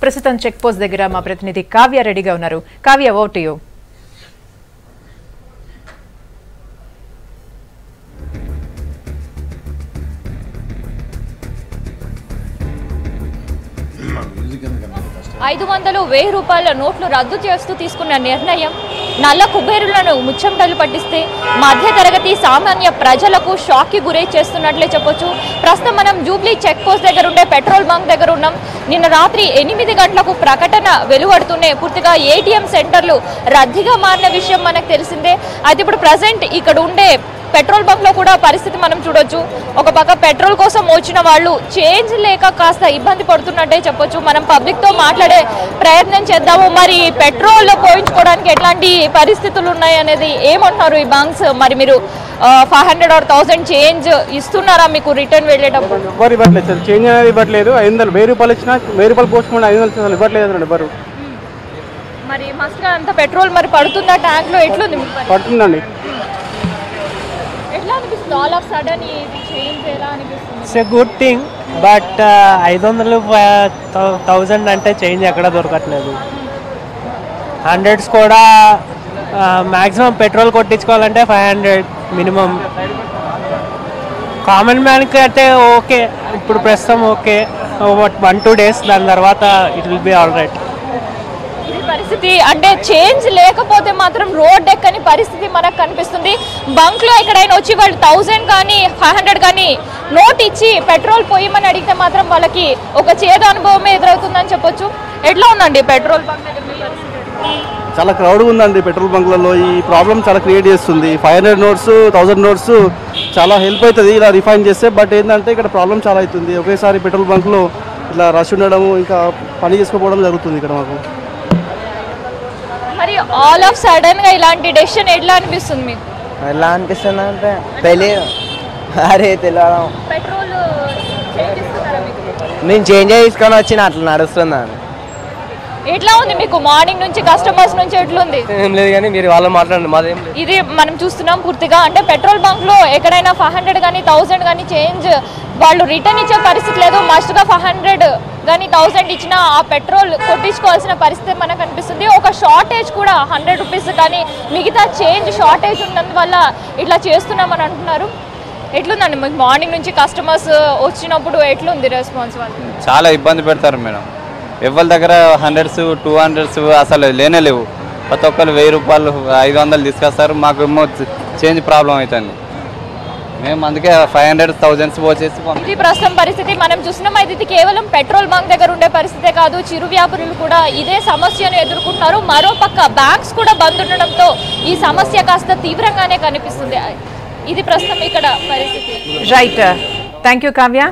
ప్రస్తుతం check post దగ్గర మా ప్రతినిధి కావ్య రెడీగా ఉన్నారు. Kavya, over to you. రూపాయల నోట్లు రద్దు చేస్తూ తీసుకున్న నిర్ణయం నల్ల కుబేరులను ముచ్చమటలు పట్టిస్తే మధ్యతరగతి సామాన్య ప్రజలకు షాక్కి గురై చేస్తున్నట్లే చెప్పొచ్చు. ప్రస్తుతం మనం జూబ్లీ చెక్ పోస్ట్ దగ్గర ఉండే పెట్రోల్ బంక్ దగ్గర ఉన్నాం. నిన్న రాత్రి 8 గంటలకు ప్రకటన వెలువడుతూనే పూర్తిగా ఏటీఎం సెంటర్లు రద్దీగా మారిన విషయం మనకు తెలిసిందే. అయితే ఇప్పుడు ప్రజెంట్ ఇక్కడ ఉండే పెట్రోల్ బంక్ లో కూడా పరిస్థితి మనం చూడొచ్చు. ఒక పక్క పెట్రోల్ కోసం వచ్చిన వాళ్ళు చేంజ్ లేక కాస్త ఇబ్బంది పడుతున్నట్టే చెప్పొచ్చు. మనం పబ్లిక్ తో మాట్లాడే ప్రయత్నం చేద్దాము. మరి పెట్రోల్ పోయించుకోవడానికి ఎట్లాంటి పరిస్థితులు ఉన్నాయి అనేది ఏమంటున్నారు ఈ బంక్స్? మరి మీరు 500 or 1000 చేంజ్ ఇస్తున్నారా మీకు రిటర్న్ వెళ్ళేటప్పుడు? ఎవరు ఇవ్వట్లేదు సార్, చేంజ్ అనేది ఇవ్వట్లేదు. 500 1000 ఇచ్చినా 1000 పోస్ట్ 500 ఇవ్వట్లేదు ఎవరు. మరి మస్ట్ అంత పెట్రోల్ మరి పడుతుందా ట్యాంక్ లో? ఎట్లుంది? పడుతుందండి. All of sudden ఇది చేంజ్ ఎలా అనిపిస్తుంది? It's a good thing, but 500 1000 అంటే చేంజ్ ఎక్కడ దొరకట్లేదు. 100s కూడా మ్యాక్సిమం పెట్రోల్ కొట్టించుకోవాలంటే 500 మినిమం. కామన్ మ్యాన్కి అయితే ఓకే, ఇప్పుడు ప్రస్తుతం ఓకే, 1-2 days దాని తర్వాత it will be all right. పరిస్థితి అంటే చేంజ్ లేకపోతే మాత్రం రోడ్ ఎక్కని పరిస్థితి మనకు కనిపిస్తుంది. బంక్ లో ఎక్కడైనా వచ్చి వాళ్ళు 1000 కానీ 500 కానీ నోట్ ఇచ్చి పెట్రోల్ పోయమని అడిగితే మాత్రం వాళ్ళకి ఒక చేదు అనుభవమే ఎదురవుతుందని చెప్పొచ్చు. ఎట్లా ఉందండి పెట్రోల్ బంక్ దగ్గర పరిస్థితి? చాలా క్రౌడ్ ఉందండి పెట్రోల్ బంక్లలో. ఈ ప్రాబ్లం చాలా క్రియేట్ చేస్తుంది. 500 నోట్స్ 1000 నోట్స్ చాలా హెల్ప్ అవుతుంది ఇలా రిఫైన్ చేస్తే. బట్ ఏంటంటే ఇక్కడ ప్రాబ్లం చాలా అవుతుంది. ఒకేసారి పెట్రోల్ బంక్లో ఇట్లా రష్ ఉండడం, ఇంకా పని చేసుకోవడం జరుగుతుంది ఇక్కడ మాకు. మరి ఆల్ ఆఫ్ సడన్ గా ఇలాంటి డెసిషన్ ఎట్లా అనిపిస్తుంది మీకు? ఎలా అనిపిస్తుంది అంటే తెలియదు. అరే తెలియదు, పెట్రోల్ చేంజ్ ఇస్తున్నారా మీకు? నేను చేంజ్ తీసుకొని వచ్చిన అట్లా నడుస్తున్నాను. ఎట్లా ఉంది మీకు మార్నింగ్ నుంచి కస్టమర్స్ నుంచి ఎట్లుంది? ఏం లేదు కానీ మీరు వాళ్ళు మాట్లాడండి, మాదేం లేదు. ఇది మనం చూస్తున్నాం పూర్తిగా అంటే పెట్రోల్ బంక్ లో ఎక్కడైనా 500 కానీ 1000 కానీ చేంజ్ వాళ్ళు రిటర్న్ ఇచ్చే పరిస్థితి లేదు. మస్ట్ గా 500 కానీ 1000 ఇచ్చినా ఆ పెట్రోల్ కొట్టించుకోవాల్సిన పరిస్థితి మనకు కనిపిస్తుంది. ఒక షార్టేజ్ కూడా 100 రూపీస్ కానీ మిగతా చేంజ్ షార్టేజ్ ఉన్నందువల్ల ఇట్లా చేస్తున్నామని అంటున్నారు. ఎట్లుందండి మీకు మార్నింగ్ నుంచి కస్టమర్స్ వచ్చినప్పుడు ఎట్లుంది రెస్పాన్స్? వాళ్ళు చాలా ఇబ్బంది పెడతారు మేడం. ఎవరి దగ్గర 100s 200s అసలు లేనే లేవు. ప్రతి ఒక్కరు 1000 రూపాయలు 500 తీసుకొస్తారు. మాకేమో చేంజ్ ప్రాబ్లం అవుతుంది. మేము అందుకే 500 1000s పోసేసి ఇది ప్రస్తుతం పరిస్థితి మనం చూస్తున్నాం. అయితే ఇది కేవలం పెట్రోల్ బంక్ దగ్గర ఉండే పరిస్థితే కాదు, చిరు వ్యాపారులు కూడా ఇదే సమస్యను ఎదుర్కొంటున్నారు. మరోపక్క బ్యాంక్స్ కూడా బంద్ ఉండడంతో ఈ సమస్య కాస్త తీవ్రంగానే కనిపిస్తుంది. ఇది ప్రస్తుతం ఇక్కడ పరిస్థితి. Right, thank you Kavya.